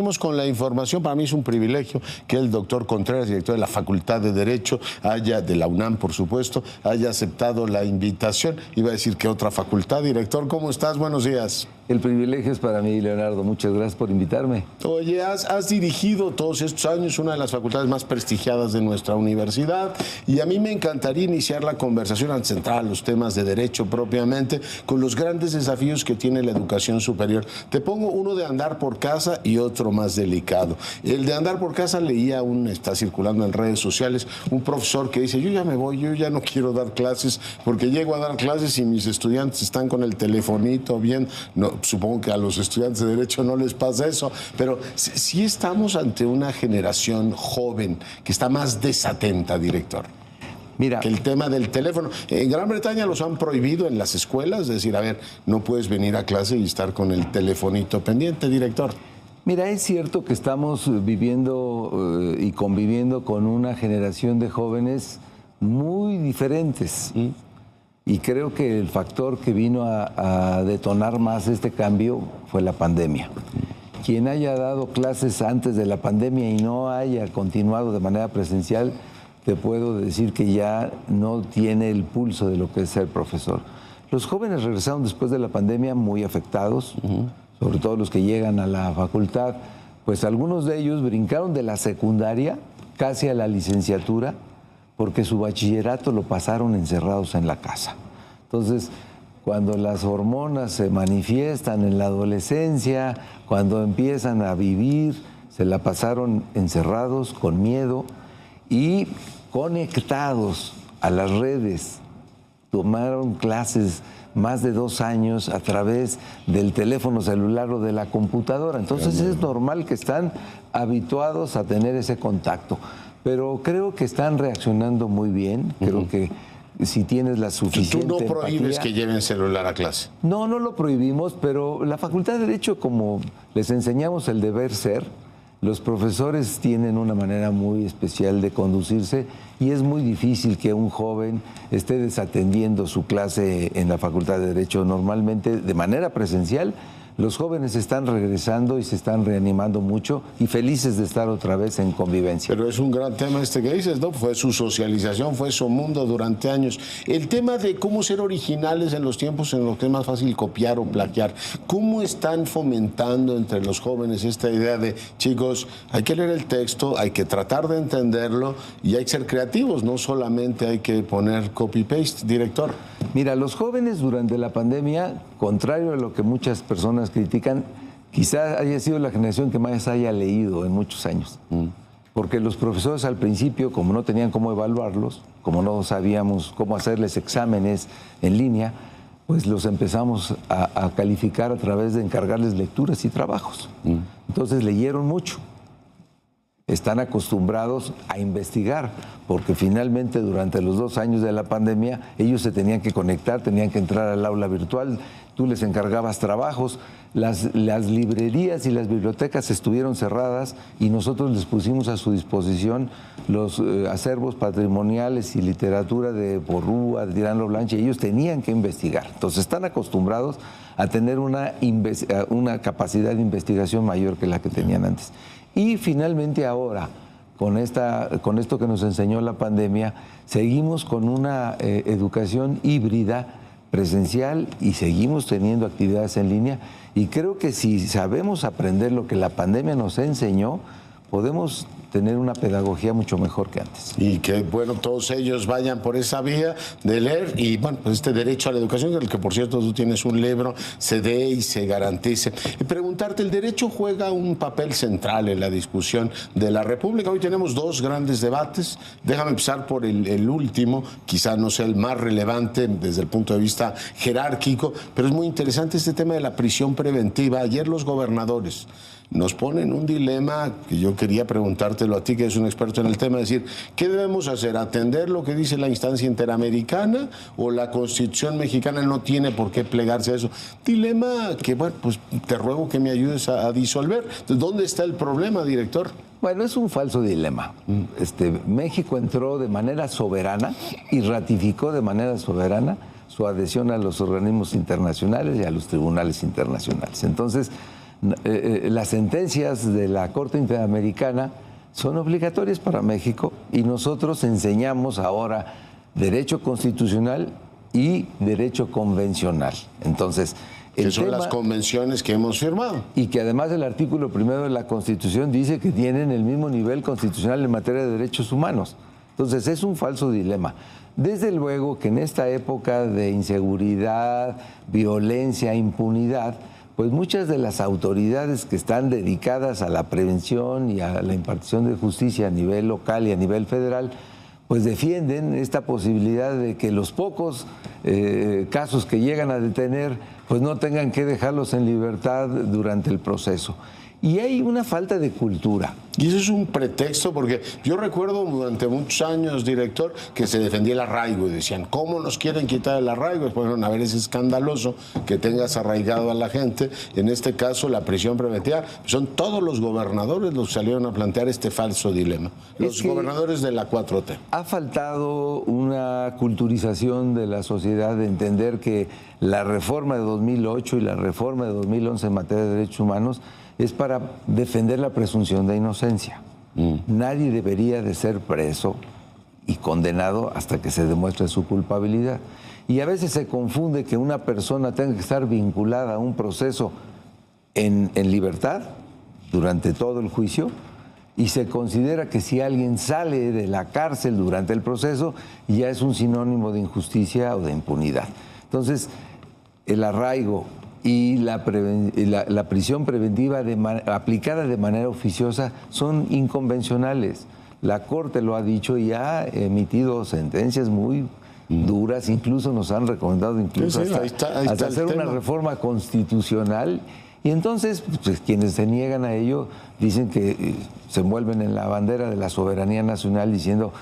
Seguimos con la información. Para mí es un privilegio que el doctor Contreras, director de la Facultad de Derecho, de la UNAM, por supuesto, haya aceptado la invitación. Iba a decir que otra facultad. Director, ¿cómo estás? Buenos días. El privilegio es para mí, Leonardo. Muchas gracias por invitarme. Oye, has dirigido todos estos años una de las facultades más prestigiadas de nuestra universidad y a mí me encantaría iniciar la conversación al centrar los temas de derecho propiamente con los grandes desafíos que tiene la educación superior. Te pongo uno de andar por casa y otro más delicado. El de andar por casa está circulando en redes sociales, un profesor que dice, yo ya me voy, yo ya no quiero dar clases porque llego a dar clases y mis estudiantes están con el telefonito bien. No, supongo que a los estudiantes de Derecho no les pasa eso, pero sí estamos ante una generación joven que está más desatenta, director. Mira, que el tema del teléfono. En Gran Bretaña los han prohibido en las escuelas, es decir, a ver, no puedes venir a clase y estar con el telefonito pendiente, director. Mira, es cierto que estamos viviendo y conviviendo con una generación de jóvenes muy diferentes. Y creo que el factor que vino a detonar más este cambio fue la pandemia. Quien haya dado clases antes de la pandemia y no haya continuado de manera presencial, te puedo decir que ya no tiene el pulso de lo que es ser profesor. Los jóvenes regresaron después de la pandemia muy afectados, sobre todo los que llegan a la facultad, pues algunos de ellos brincaron de la secundaria casi a la licenciatura, porque su bachillerato lo pasaron encerrados en la casa. Entonces, cuando las hormonas se manifiestan en la adolescencia, cuando empiezan a vivir, se la pasaron encerrados, con miedo y conectados a las redes. Tomaron clases más de 2 años a través del teléfono celular o de la computadora. Entonces, es normal que están habituados a tener ese contacto. Pero creo que están reaccionando muy bien. Creo que si tienes la suficiente ¿Tú no prohíbes empatía, que lleven celular a clase? No, no lo prohibimos, pero la Facultad de Derecho, como les enseñamos el deber ser, los profesores tienen una manera muy especial de conducirse y es muy difícil que un joven esté desatendiendo su clase en la Facultad de Derecho. Normalmente, de manera presencial, los jóvenes están regresando y se están reanimando mucho y felices de estar otra vez en convivencia. Pero es un gran tema este que dices, ¿no? Fue su socialización, fue su mundo durante años. El tema de cómo ser originales en los tiempos en los que es más fácil copiar o plagiar. ¿Cómo están fomentando entre los jóvenes esta idea de, chicos, hay que leer el texto, hay que tratar de entenderlo y hay que ser creativos, no solamente hay que poner copy-paste, director? Mira, los jóvenes durante la pandemia, contrario a lo que muchas personas critican, quizá haya sido la generación que más haya leído en muchos años. Porque los profesores al principio, como no tenían cómo evaluarlos, como no sabíamos cómo hacerles exámenes en línea, pues los empezamos a calificar a través de encargarles lecturas y trabajos. Entonces leyeron mucho. Están acostumbrados a investigar, porque finalmente durante los 2 años de la pandemia ellos se tenían que conectar, tenían que entrar al aula virtual, tú les encargabas trabajos, las librerías y las bibliotecas estuvieron cerradas y nosotros les pusimos a su disposición los acervos patrimoniales y literatura de Porrúa, de Tirán Blanche, y ellos tenían que investigar. Entonces están acostumbrados a tener una capacidad de investigación mayor que la que tenían antes. Y finalmente ahora, con esto que nos enseñó la pandemia, seguimos con una educación híbrida, presencial, y seguimos teniendo actividades en línea. Y creo que si sabemos aprender lo que la pandemia nos enseñó, podemos tener una pedagogía mucho mejor que antes. Y que, bueno, todos ellos vayan por esa vía de leer y, bueno, pues este derecho a la educación, del que, por cierto, tú tienes un libro, se dé y se garantice. Y preguntarte, ¿el derecho juega un papel central en la discusión de la República? Hoy tenemos 2 grandes debates. Déjame empezar por el último, quizá no sea el más relevante desde el punto de vista jerárquico, pero es muy interesante este tema de la prisión preventiva. Ayer los gobernadores nos ponen un dilema que yo quería preguntártelo a ti, que eres un experto en el tema, es decir, ¿qué debemos hacer? ¿Atender lo que dice la instancia interamericana o la Constitución mexicana no tiene por qué plegarse a eso? Dilema que, bueno, pues te ruego que me ayudes a disolver. Entonces, ¿dónde está el problema, director? Bueno, es un falso dilema. México entró de manera soberana y ratificó de manera soberana su adhesión a los organismos internacionales y a los tribunales internacionales. Entonces, Las sentencias de la Corte Interamericana son obligatorias para México y nosotros enseñamos ahora derecho constitucional y derecho convencional. Entonces, que son las convenciones que hemos firmado. Y que además el artículo 1 de la Constitución dice que tienen el mismo nivel constitucional en materia de derechos humanos. Entonces, es un falso dilema. Desde luego que en esta época de inseguridad, violencia, impunidad, pues muchas de las autoridades que están dedicadas a la prevención y a la impartición de justicia a nivel local y a nivel federal, pues defienden esta posibilidad de que los pocos casos que llegan a detener, pues no tengan que dejarlos en libertad durante el proceso. Y hay una falta de cultura. Y eso es un pretexto, porque yo recuerdo durante muchos años, director, que se defendía el arraigo y decían, ¿cómo nos quieren quitar el arraigo? Después, bueno, a ver, es escandaloso que tengas arraigado a la gente. En este caso, la prisión preventiva, son todos los gobernadores los que salieron a plantear este falso dilema. Los gobernadores de la 4T. Ha faltado una culturización de la sociedad de entender que la reforma de 2008 y la reforma de 2011 en materia de derechos humanos es para defender la presunción de inocencia. Nadie debería de ser preso y condenado hasta que se demuestre su culpabilidad. Y a veces se confunde que una persona tenga que estar vinculada a un proceso en libertad durante todo el juicio y se considera que si alguien sale de la cárcel durante el proceso ya es un sinónimo de injusticia o de impunidad. Entonces, el arraigo y la prisión preventiva aplicada de manera oficiosa son inconvencionales. La Corte lo ha dicho y ha emitido sentencias muy duras, incluso nos han recomendado hasta hacer una reforma constitucional. Y entonces, pues, quienes se niegan a ello dicen que se envuelven en la bandera de la soberanía nacional diciendo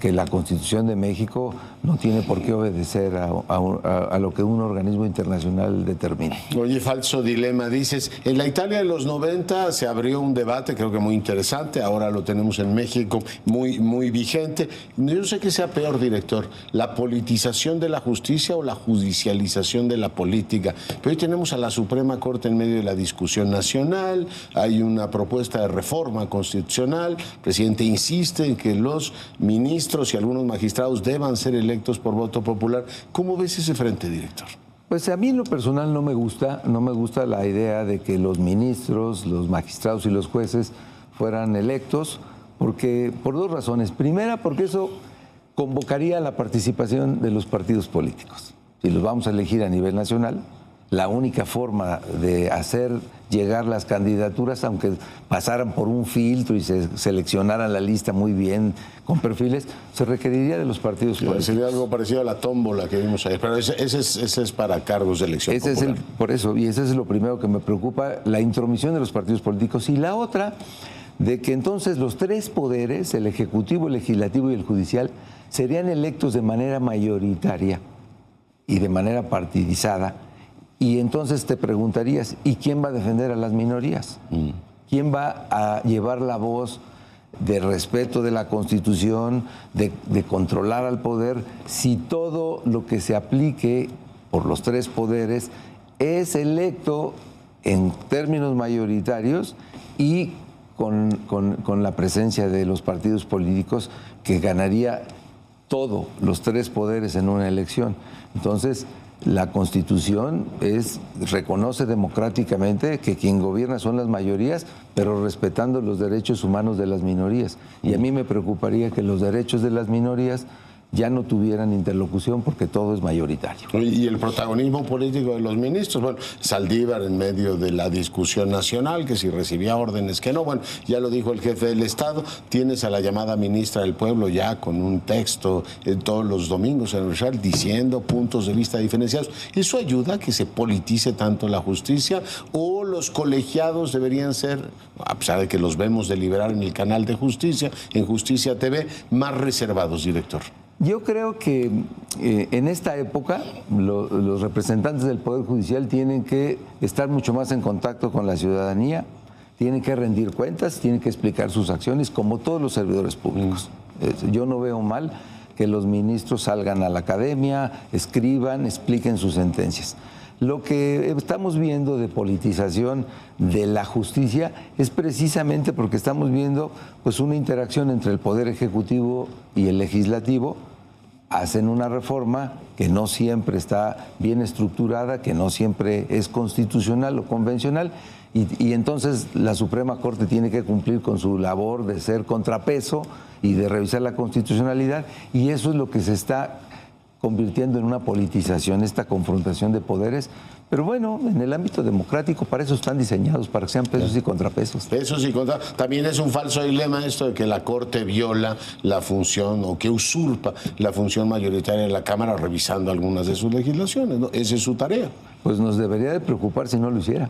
que la Constitución de México no tiene por qué obedecer a lo que un organismo internacional determina. Oye, falso dilema, dices. En la Italia de los 90 se abrió un debate, creo que muy interesante, ahora lo tenemos en México muy vigente. Yo no sé qué sea peor, director, la politización de la justicia o la judicialización de la política. Pero hoy tenemos a la Suprema Corte en medio de la discusión nacional, hay una propuesta de reforma constitucional, el presidente insiste en que los ministros y algunos magistrados deban ser electos por voto popular. ¿Cómo ves ese frente, director? Pues a mí en lo personal no me gusta la idea de que los ministros, los magistrados y los jueces fueran electos, porque por dos razones. Primera, porque eso convocaría la participación de los partidos políticos. Si los vamos a elegir a nivel nacional, la única forma de hacer llegar las candidaturas, aunque pasaran por un filtro y se seleccionaran la lista muy bien con perfiles, se requeriría de los partidos políticos. Sería algo parecido a la tómbola que vimos ayer, pero ese es para cargos de elección popular. Por eso, y ese es lo primero que me preocupa, la intromisión de los partidos políticos. Y la otra, de que entonces los tres poderes, el Ejecutivo, el Legislativo y el Judicial, serían electos de manera mayoritaria y de manera partidizada. Y entonces te preguntarías, ¿y quién va a defender a las minorías? ¿Quién va a llevar la voz de respeto de la Constitución, de controlar al poder, si todo lo que se aplique por los tres poderes es electo en términos mayoritarios y con la presencia de los partidos políticos que ganaría todos los tres poderes en una elección? Entonces, la Constitución reconoce democráticamente que quien gobierna son las mayorías, pero respetando los derechos humanos de las minorías. Y a mí me preocuparía que los derechos de las minorías ya no tuvieran interlocución porque todo es mayoritario. Y el protagonismo político de los ministros, bueno, Saldívar en medio de la discusión nacional, que si recibía órdenes, que no, bueno, ya lo dijo el jefe del Estado, tienes a la llamada ministra del Pueblo ya con un texto todos los domingos en el Universal diciendo puntos de vista diferenciados. ¿Eso ayuda a que se politice tanto la justicia o los colegiados deberían ser, a pesar de que los vemos deliberar en el canal de Justicia, en Justicia TV, más reservados, director? Yo creo que en esta época los representantes del Poder Judicial tienen que estar mucho más en contacto con la ciudadanía, tienen que rendir cuentas, tienen que explicar sus acciones como todos los servidores públicos. Yo no veo mal que los ministros salgan a la academia, escriban, expliquen sus sentencias. Lo que estamos viendo de politización de la justicia es precisamente porque estamos viendo pues una interacción entre el Poder Ejecutivo y el Legislativo. Hacen una reforma que no siempre está bien estructurada, que no siempre es constitucional o convencional, y entonces la Suprema Corte tiene que cumplir con su labor de ser contrapeso y de revisar la constitucionalidad, y eso es lo que se está convirtiendo en una politización, esta confrontación de poderes. Pero bueno, en el ámbito democrático para eso están diseñados, para que sean pesos y contrapesos. Pesos y contrapesos. También es un falso dilema esto de que la Corte viola la función o que usurpa la función mayoritaria de la Cámara revisando algunas de sus legislaciones, ¿no? Esa es su tarea. Pues nos debería de preocupar si no lo hiciera.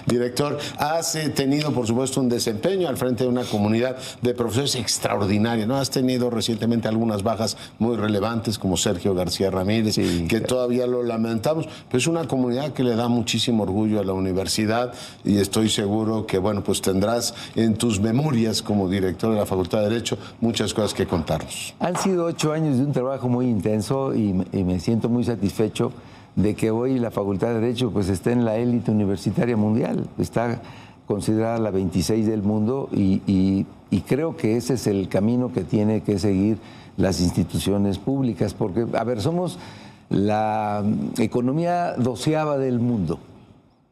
Director, has tenido, por supuesto, un desempeño al frente de una comunidad de profesores extraordinaria, ¿no? Has tenido recientemente algunas bajas muy relevantes, como Sergio García Ramírez, sí, que todavía lo lamentamos, pero es una comunidad que le da muchísimo orgullo a la universidad y estoy seguro que, bueno, pues tendrás en tus memorias como director de la Facultad de Derecho muchas cosas que contarnos. Han sido 8 años de un trabajo muy intenso y me siento muy satisfecho de que hoy la Facultad de Derecho pues está en la élite universitaria mundial, está considerada la 26 del mundo y creo que ese es el camino que tiene que seguir las instituciones públicas, porque, a ver, somos la economía 12ª del mundo.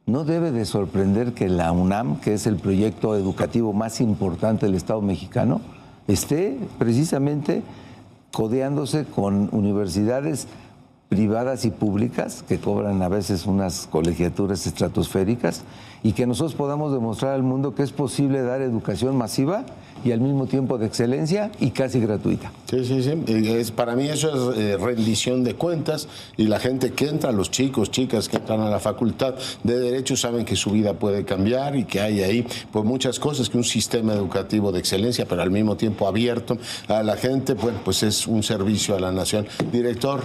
No debe de sorprender que la UNAM, que es el proyecto educativo más importante del Estado mexicano, esté precisamente codeándose con universidades privadas y públicas que cobran a veces unas colegiaturas estratosféricas y que nosotros podamos demostrar al mundo que es posible dar educación masiva y al mismo tiempo de excelencia y casi gratuita. Sí, sí, sí. Para mí eso es rendición de cuentas y la gente que entra, los chicos, chicas que entran a la Facultad de Derecho saben que su vida puede cambiar y que hay ahí pues muchas cosas, que un sistema educativo de excelencia pero al mismo tiempo abierto a la gente, bueno, pues es un servicio a la nación. Director,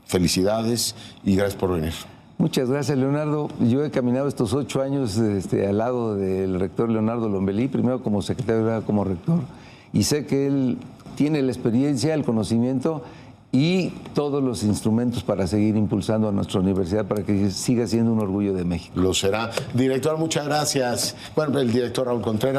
felicidades y gracias por venir. Muchas gracias, Leonardo. Yo he caminado estos 8 años al lado del rector Leonardo Lombelí, primero como secretario, ahora como rector, y sé que él tiene la experiencia, el conocimiento y todos los instrumentos para seguir impulsando a nuestra universidad para que siga siendo un orgullo de México. Lo será. Director, muchas gracias. Bueno, el director Raúl Contreras.